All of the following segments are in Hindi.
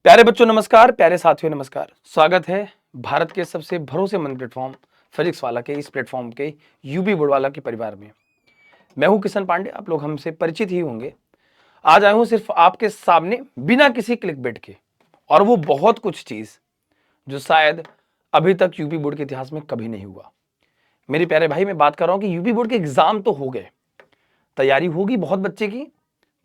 प्यारे बच्चों नमस्कार, प्यारे साथियों नमस्कार। स्वागत है भारत के सबसे भरोसेमंद प्लेटफॉर्म फिजिक्स वाला के इस प्लेटफॉर्म के यूपी बोर्ड वाला के परिवार में। मैं हूं किशन पांडे, आप लोग हमसे परिचित ही होंगे। आज आया हूं सिर्फ आपके सामने बिना किसी क्लिकबेट के, और वो बहुत कुछ चीज जो शायद अभी तक यूपी बोर्ड के इतिहास में कभी नहीं हुआ। मेरे प्यारे भाई, मैं बात कर रहा हूं कि यूपी बोर्ड के एग्जाम तो हो गए, तैयारी होगी बहुत बच्चे की,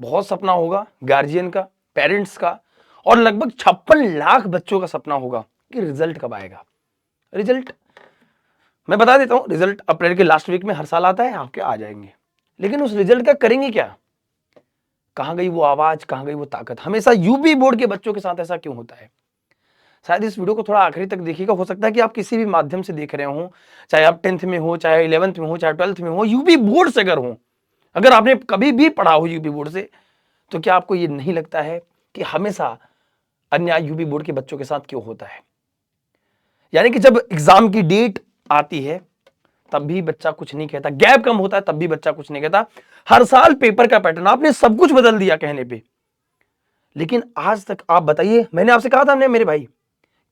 बहुत सपना होगा गार्जियन का, पेरेंट्स का, और लगभग 56 लाख बच्चों का सपना होगा कि रिजल्ट कब आएगा। रिजल्ट मैं बता देता हूं, रिजल्ट अप्रैल के लास्ट वीक में हर साल आता है, आपके आ जाएंगे। लेकिन उस रिजल्ट का करेंगे क्या? कहां गई वो आवाज, कहां गई वो ताकत? हमेशा यूपी बोर्ड के बच्चों के साथ ऐसा क्यों होता है? शायद इस वीडियो को थोड़ा आखिरी तक देखिएगा। हो सकता है कि आप किसी भी माध्यम से देख रहे हो, चाहे आप 10th में हो, चाहे 11th में हो, चाहे 12th में हो, यूपी बोर्ड से अगर हो, अगर आपने कभी भी पढ़ा हो यूपी बोर्ड से, तो क्या आपको ये नहीं लगता है कि हमेशा अन्याय यूपी बोर्ड के बच्चों के साथ क्यों होता है? यानी कि जब एग्जाम की डेट आती है तब भी बच्चा कुछ नहीं कहता, गैप कम होता है तब भी बच्चा कुछ नहीं कहता। हर साल पेपर का पैटर्न आपने सब कुछ बदल दिया कहने पे, लेकिन आज तक आप बताइए। मैंने आपसे कहा था मेरे भाई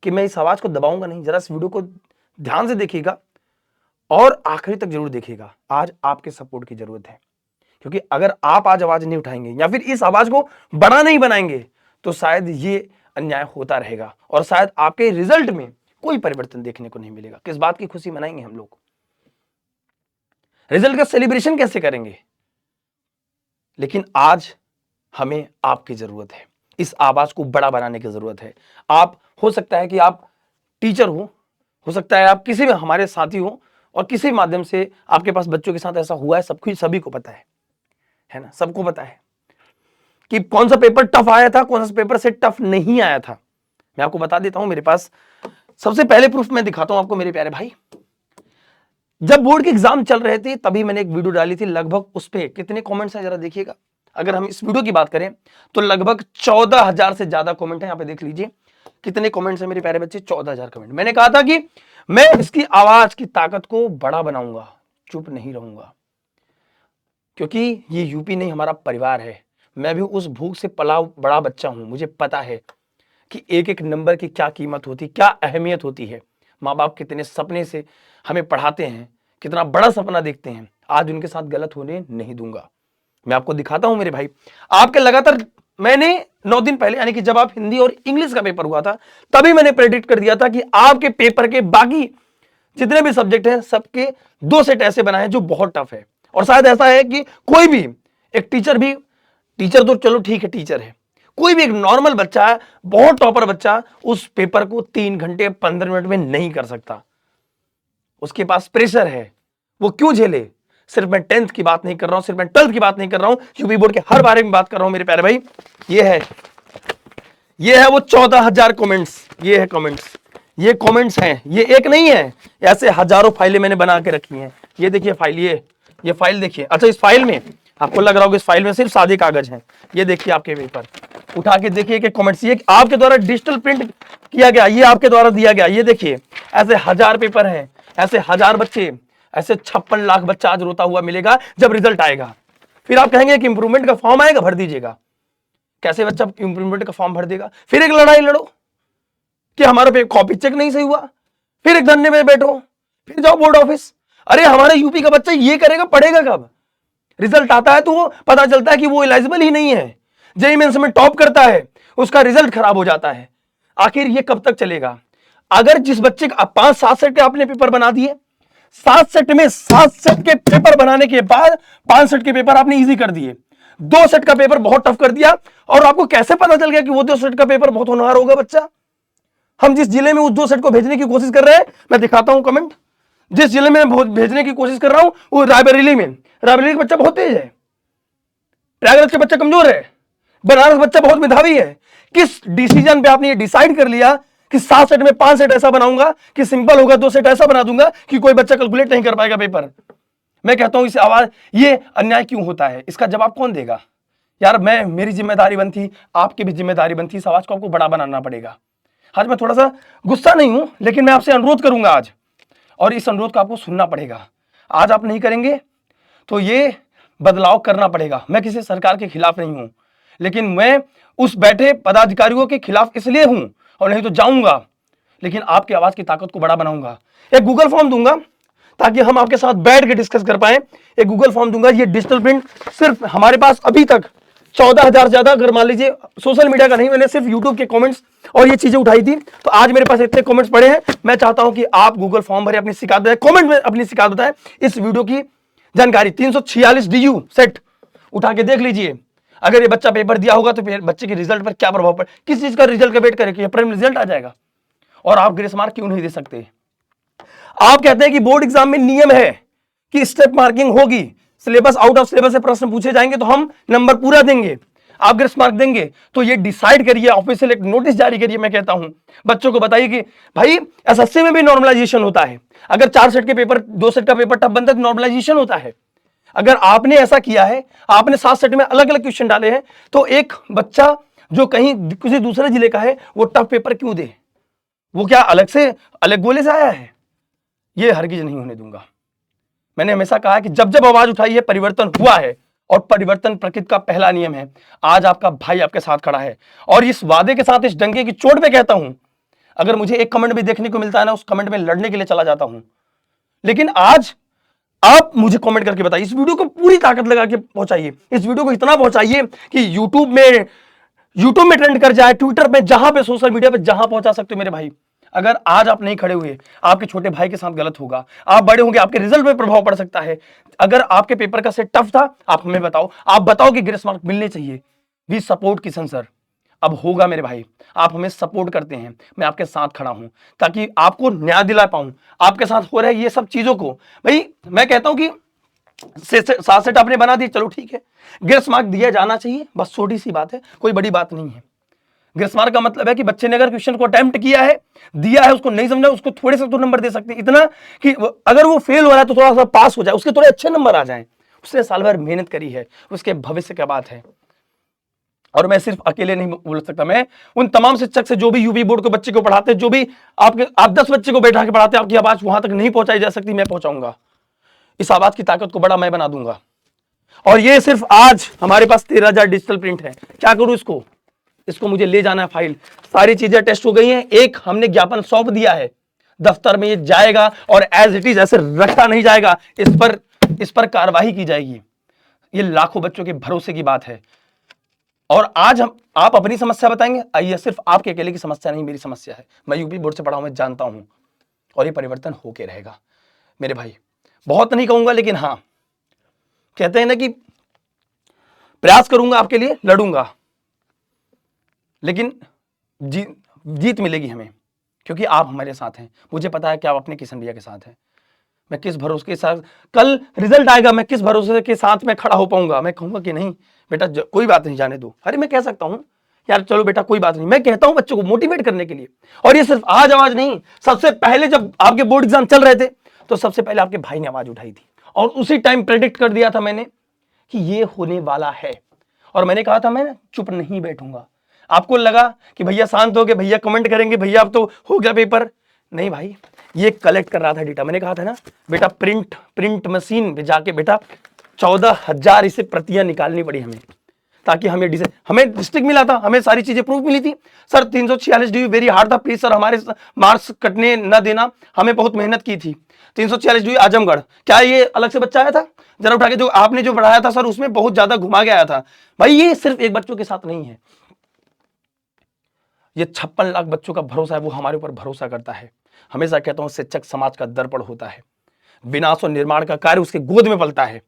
कि मैं इस आवाज को दबाऊंगा नहीं, जरा इस वीडियो को ध्यान से देखिएगा और आखिरी तक जरूर देखिएगा। आज आपके सपोर्ट की जरूरत है, क्योंकि अगर आप आज आवाज नहीं उठाएंगे या फिर इस आवाज को बड़ा नहीं बनाएंगे तो शायद ये अन्याय होता रहेगा और शायद आपके रिजल्ट में कोई परिवर्तन देखने को नहीं मिलेगा। किस बात की खुशी मनाएंगे हम लोग? रिजल्ट का सेलिब्रेशन कैसे करेंगे? लेकिन आज हमें आपकी जरूरत है, इस आवाज को बड़ा बनाने की जरूरत है। आप, हो सकता है कि आप टीचर हो सकता है आप किसी भी हमारे साथी हो, और किसी माध्यम से आपके पास बच्चों के साथ ऐसा हुआ है। सभी को पता है ना, सबको पता है कि कौन सा पेपर टफ आया था, कौन सा पेपर से टफ नहीं आया था। मैं आपको बता देता हूं, मेरे पास सबसे पहले प्रूफ मैं दिखाता हूं आपको मेरे प्यारे भाई। जब बोर्ड के एग्जाम चल रहे थे तभी मैंने एक वीडियो डाली थी, लगभग उस पे कितने कमेंट्स हैं जरा देखिएगा। अगर हम इस वीडियो की बात करें तो लगभग 14,000 से ज्यादा कमेंट है। यहां पे देख लीजिए कितने कमेंट्स हैं मेरे प्यारे बच्चे, 14,000 कमेंट। मैंने कहा था कि मैं इसकी आवाज की ताकत को बड़ा बनाऊंगा, चुप नहीं रहूंगा, क्योंकि ये यूपी नहीं, हमारा परिवार है। मैं भी उस भूख से पला बड़ा बच्चा हूं, मुझे पता है कि एक एक नंबर की क्या कीमत होती, क्या अहमियत होती है। माँ बाप कितने सपने से हमें पढ़ाते हैं, कितना बड़ा सपना देखते हैं। आज उनके साथ गलत होने नहीं दूंगा। मैं आपको दिखाता हूं मेरे भाई। आपके लगातार मैंने 9 दिन पहले, यानी कि जब आप हिंदी और इंग्लिश का पेपर हुआ था, तभी मैंने प्रेडिक्ट कर दिया था कि आपके पेपर के बाकी जितने भी सब्जेक्ट हैं सबके 2 सेट ऐसे बनाए हैं जो बहुत टफ है। और शायद ऐसा है कि कोई भी एक टीचर तो चलो ठीक है, टीचर है, कोई भी एक नॉर्मल बच्चा है, बहुत टॉपर बच्चा, उस पेपर को 3 घंटे 15 मिनट में नहीं कर सकता। उसके पास प्रेशर है, वो क्यों झेले? सिर्फ मैं 10th की बात नहीं कर रहा हूं, सिर्फ मैं 12th की बात नहीं कर रहा हूं, यूपी बोर्ड के हर बारे में बात कर रहा हूं मेरे प्यारे भाई। ये है वो 14,000 कमेंट्स। ये है कमेंट्स, ये कमेंट्स हैं, ये एक नहीं है, ऐसे हजारों फाइलें मैंने बना के रखी हैं। ये देखिए फाइल, ये फाइल देखिए। अच्छा, इस फाइल में आपको लग रहा होगा इस फाइल में सिर्फ सादे कागज हैं। ये देखिए आपके पेपर, उठा के देखिए कि कमेंट्स, ये आपके द्वारा डिजिटल प्रिंट किया गया, ये आपके द्वारा दिया गया। ये देखिए ऐसे 1000 पेपर हैं, ऐसे 1000 बच्चे, ऐसे 56 लाख बच्चा आज रोता हुआ मिलेगा जब रिजल्ट आएगा। फिर आप कहेंगे कि इंप्रूवमेंट का फॉर्म आएगा, भर दीजिएगा। कैसे बच्चा इंप्रूवमेंट का फॉर्म भर देगा? फिर एक लड़ाई लड़ो कि हमारा कॉपी चेक नहीं सही हुआ, फिर एक धरने में बैठो, फिर जाओ बोर्ड ऑफिस। अरे हमारे यूपी का बच्चा ये करेगा, पढ़ेगा कब? रिजल्ट आता है तो वो पता चलता है कि वो एलिजिबल ही नहीं है। जेईई मेंस में टॉप करता है, उसका रिजल्ट खराब हो जाता है। आखिर ये कब तक चलेगा? अगर जिस बच्चे का 5-7 सेट के आपने पेपर बना दिए, 7 सेट में 7 सेट के पेपर बनाने के बाद 5 सेट के पेपर आपने इजी कर दिए, 2 सेट का पेपर बहुत टफ कर दिया, और आपको कैसे पता चल गया कि वो 2 सेट का पेपर बहुत होनहार होगा बच्चा? हम जिस जिले में उस 2 सेट को भेजने की कोशिश कर रहे हैं, मैं दिखाता हूं कमेंट, जिस जिले में भेजने की कोशिश कर रहा हूं वो रायबरेली में। रायबरेली का बच्चा बहुत तेज है, प्रयागराज का बच्चा कमजोर है, बनारस बच्चा बहुत मेधावी है। किस डिसीजन पे आपने ये डिसाइड कर लिया कि 7 सेट में 5 सेट ऐसा बनाऊंगा कि सिंपल होगा, 2 सेट ऐसा बना दूंगा कि कोई बच्चा कैलकुलेट नहीं कर पाएगा पेपर? मैं कहता हूं इस आवाज, ये अन्याय क्यों होता है, इसका जवाब कौन देगा? यार मेरी जिम्मेदारी बनती, आपकी भी जिम्मेदारी बनती, इस आवाज को आपको बड़ा बनाना पड़ेगा। आज मैं थोड़ा सा गुस्सा नहीं हूं, लेकिन मैं आपसे अनुरोध करूंगा आज, और इस अनुरोध को आपको सुनना पड़ेगा। आज आप नहीं करेंगे तो ये बदलाव करना पड़ेगा। मैं किसी सरकार के खिलाफ नहीं हूं, लेकिन मैं उस बैठे पदाधिकारियों के खिलाफ इसलिए हूं, और नहीं तो जाऊंगा, लेकिन आपकी आवाज की ताकत को बड़ा बनाऊंगा। एक गूगल फॉर्म दूंगा ताकि हम आपके साथ बैठ के डिस्कस कर पाए। एक गूगल फॉर्म दूंगा, ये डिजिटल प्रिंट सिर्फ हमारे पास अभी तक 14,000 ज्यादा, अगर मान लीजिए सोशल मीडिया का नहीं, मैंने सिर्फ यूट्यूब के कमेंट्स और ये चीजें उठाई थी, तो आज मेरे पास इतने कमेंट्स पड़े हैं। मैं चाहता हूं कि आप गूगल फॉर्म भरे, अपनी शिकायत बताएं, कमेंट में अपनी शिकायत बताएं। इस वीडियो की जानकारी 346 DU सेट उठा के देख लीजिए। अगर ये बच्चा पेपर दिया होगा तो फिर बच्चे के रिजल्ट पर क्या प्रभाव पड़े, किस चीज का रिजल्ट का वेट करें कि अप्रैल में रिजल्ट आ जाएगा, और आप ग्रेस मार्क क्यों नहीं दे सकते? आप कहते हैं कि बोर्ड एग्जाम में नियम है कि स्टेप मार्किंग होगी, सिलेबस आउट ऑफ सिलेबस से प्रश्न पूछे जाएंगे तो हम नंबर पूरा देंगे, आप ग्रेस मार्क देंगे। तो ये डिसाइड करिए, ऑफिशियल एक नोटिस जारी करिए। मैं कहता हूं बच्चों को बताइए कि भाई एसएससी में भी नॉर्मलाइजेशन होता है। अगर 4 सेट के पेपर, 2 सेट का पेपर टफ बनता है तो नॉर्मलाइजेशन होता है। अगर आपने ऐसा किया है, आपने 7 सेट में अलग अलग क्वेश्चन डाले हैं, तो एक बच्चा जो कहीं किसी दूसरे जिले का है वो टफ पेपर क्यों दे? वो क्या अलग से अलग गोले से आया है? ये हरगिज नहीं होने दूंगा। मैंने हमेशा कहा कि जब जब आवाज उठाई है परिवर्तन हुआ है, और परिवर्तन प्रकृति का पहला नियम है। आज आपका भाई आपके साथ खड़ा है, और इस वादे के साथ, इस डंके की चोट पे कहता हूं, अगर मुझे एक कमेंट भी देखने को मिलता है ना, उस कमेंट में लड़ने के लिए चला जाता हूं। लेकिन आज आप मुझे कमेंट करके बताइए, इस वीडियो को पूरी ताकत लगा के पहुंचाइए, इस वीडियो को इतना पहुंचाइए कि यूट्यूब में ट्रेंड कर जाए, ट्विटर पे, जहां पे, सोशल मीडिया पे, जहां पहुंचा सकते हो मेरे भाई। अगर आज आप नहीं खड़े हुए, आपके छोटे भाई के साथ गलत होगा, आप बड़े होंगे, आपके रिजल्ट पे प्रभाव पड़ सकता है। अगर आपके पेपर का सेट टफ था, आप हमें बताओ, आप बताओ कि ग्रेस मार्क मिलने चाहिए। We support Kishan sir. अब होगा मेरे भाई, आप हमें सपोर्ट करते हैं, मैं आपके साथ खड़ा हूं ताकि आपको न्याय दिला पाऊं। आपके साथ हो रहे ये सब चीजों को, भाई मैं कहता हूं कि 7 सेट आपने बना दी, चलो ठीक है, ग्रेस मार्क दिया जाना चाहिए, बस छोटी सी बात है, कोई बड़ी बात नहीं है। ग्रेस मार्क का मतलब है कि बच्चे ने अगर क्वेश्चन को अटेम्प्ट किया है, दिया है, उसको नहीं समझा, उसको थोड़े से तो नंबर दे सकते हैं, इतना कि अगर वो फेल हो रहा है तो थोड़ा सा पास हो जाए, उसके थोड़े अच्छे नंबर आ जाएं। उसने साल भर मेहनत करी है, उसके भविष्य की बात है। और मैं सिर्फ अकेले नहीं बोल सकता, मैं उन तमाम शिक्षक से जो भी यूपी बोर्ड के बच्चे को पढ़ाते, जो भी आप 10 बच्चे को बैठा के पढ़ाते, आपकी आवाज वहां तक नहीं पहुंचाई जा सकती, मैं पहुंचाऊंगा। इस आवाज की ताकत को बड़ा मैं बना दूंगा। और ये सिर्फ आज हमारे पास 13,000 डिजिटल प्रिंट है। क्या करूं इसको मुझे ले जाना है, फाइल, सारी चीजें टेस्ट हो गई हैं। एक हमने ज्ञापन सौंप दिया है, दफ्तर में ये जाएगा और एज इट इज ऐसे रखा नहीं जाएगा, इस पर कार्रवाई की जाएगी। ये लाखों बच्चों के भरोसे की बात है। और आज आप अपनी समस्या बताएंगे, ये सिर्फ आपके अकेले की समस्या नहीं, मेरी समस्या है। मैं यूपी बोर्ड से पढ़ा हूं, मैं जानता हूं, और ये परिवर्तन होके रहेगा मेरे भाई। बहुत नहीं कहूंगा, लेकिन हाँ, कहते हैं ना कि प्रयास करूंगा, आपके लिए लड़ूंगा, लेकिन जीत मिलेगी हमें, क्योंकि आप हमारे साथ हैं। मुझे पता है कि आप अपने किशन भैया के साथ हैं। मैं किस भरोसे के साथ, कल रिजल्ट आएगा, मैं किस भरोसे के साथ मैं खड़ा हो पाऊंगा? मैं कहूंगा कि नहीं बेटा कोई बात नहीं, जाने दो। अरे मैं कह सकता हूं यार चलो बेटा कोई बात नहीं, मैं कहता हूं बच्चों को मोटिवेट करने के लिए। और ये सिर्फ आज आवाज नहीं, सबसे पहले जब आपके बोर्ड एग्जाम चल रहे थे तो सबसे पहले आपके भाई ने आवाज उठाई थी, और उसी टाइम प्रेडिक्ट कर दिया था मैंने कि ये होने वाला है। और मैंने कहा था मैं चुप नहीं बैठूंगा। आपको लगा कि भैया शांत हो गए, भैया कमेंट करेंगे, भैया अब तो हो गया पेपर। नहीं भाई, ये कलेक्ट कर रहा था डेटा। मैंने कहा था ना बेटा, प्रिंट मशीन पे जाके बेटा 14,000 इसे प्रतियां निकालनी पड़ी हमें, ताकि हमें डिस्ट्रिक्ट मिला था, हमें सारी चीजें प्रूफ मिली थी। सर 346 DU वेरी हार्ड था, प्लीज सर हमारे मार्क्स कटने न देना, हमें बहुत मेहनत की थी। 346 DU आजमगढ़, क्या ये अलग से बच्चा आया था? जरा उठा के जो आपने जो पढ़ाया था सर, उसमें बहुत ज्यादा घुमा के आया था। भाई ये सिर्फ एक बच्चों के साथ नहीं है, ये 56 लाख बच्चों का भरोसा है, वो हमारे ऊपर भरोसा करता है। हमेशा कहता हूं शिक्षक समाज का दर्पण होता है, विनाश और निर्माण का कार्य उसके गोद में पलता है।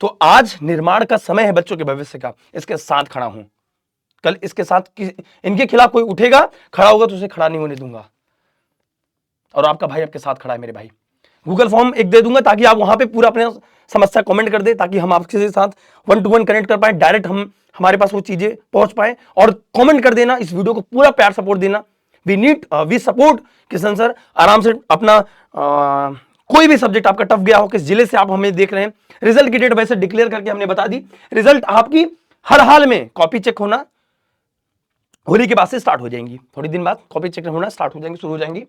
तो आज निर्माण का समय है बच्चों के भविष्य का, इसके साथ खड़ा हूं। कल इसके साथ इनके खिलाफ कोई उठेगा, खड़ा होगा तो उसे खड़ा नहीं होने दूंगा। और आपका भाई आपके साथ खड़ा है मेरे भाई। गूगल फॉर्म एक दे दूंगा ताकि आप वहां पे पूरा अपने समस्या कमेंट कर दे, ताकि हम आपके साथ 1-to-1 कनेक्ट कर पाए, डायरेक्ट हमारे पास वो चीजें पहुंच पाए। और कमेंट कर देना, इस वीडियो को पूरा प्यार सपोर्ट देना। We support Kishan sir. आराम से अपना कोई भी सब्जेक्ट आपका टफ गया हो, किस जिले से आप हमें देख रहे हैं, रिजल्ट की डेट वैसे डिक्लेयर करके हमने बता दी। रिजल्ट आपकी हर हाल में कॉपी चेक होना होली के बाद से स्टार्ट हो जाएंगी, थोड़ी दिन बाद कॉपी चेक होना स्टार्ट हो जाएंगी, शुरू हो जाएंगी।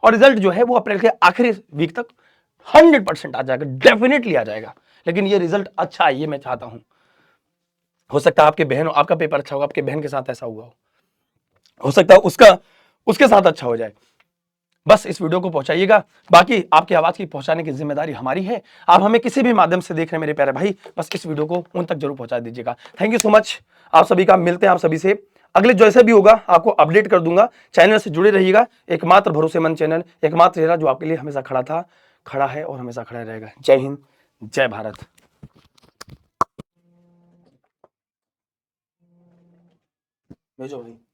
और रिजल्ट जो है वो अप्रैल के आखिरी वीक तक 100% आ जाएगा, डेफिनेटली आ जाएगा। लेकिन ये रिजल्ट अच्छा है, ये मैं चाहता हूं। हो सकता है आपके बहन, आपका पेपर अच्छा होगा, आपके बहन के साथ ऐसा हुआ हो सकता है उसके साथ अच्छा हो जाए। बस इस वीडियो को पहुंचाइएगा। बाकी आपकी आवाज की पहुंचाने की जिम्मेदारी हमारी है। आप हमें किसी भी माध्यम से देख रहे हैं मेरे प्यारे भाई, बस इस वीडियो को उन तक जरूर पहुंचा दीजिएगा। थैंक यू सो मच आप सभी का। मिलते हैं आप सभी से अगले जैसे भी होगा आपको अपडेट कर दूंगा। चैनल से जुड़े रहिएगा। एकमात्र भरोसेमंद चैनल, एकमात्र चेहरा जो आपके लिए हमेशा खड़ा था, खड़ा है और हमेशा खड़ा रहेगा। जय हिंद, जय भारत। भेजो भाई।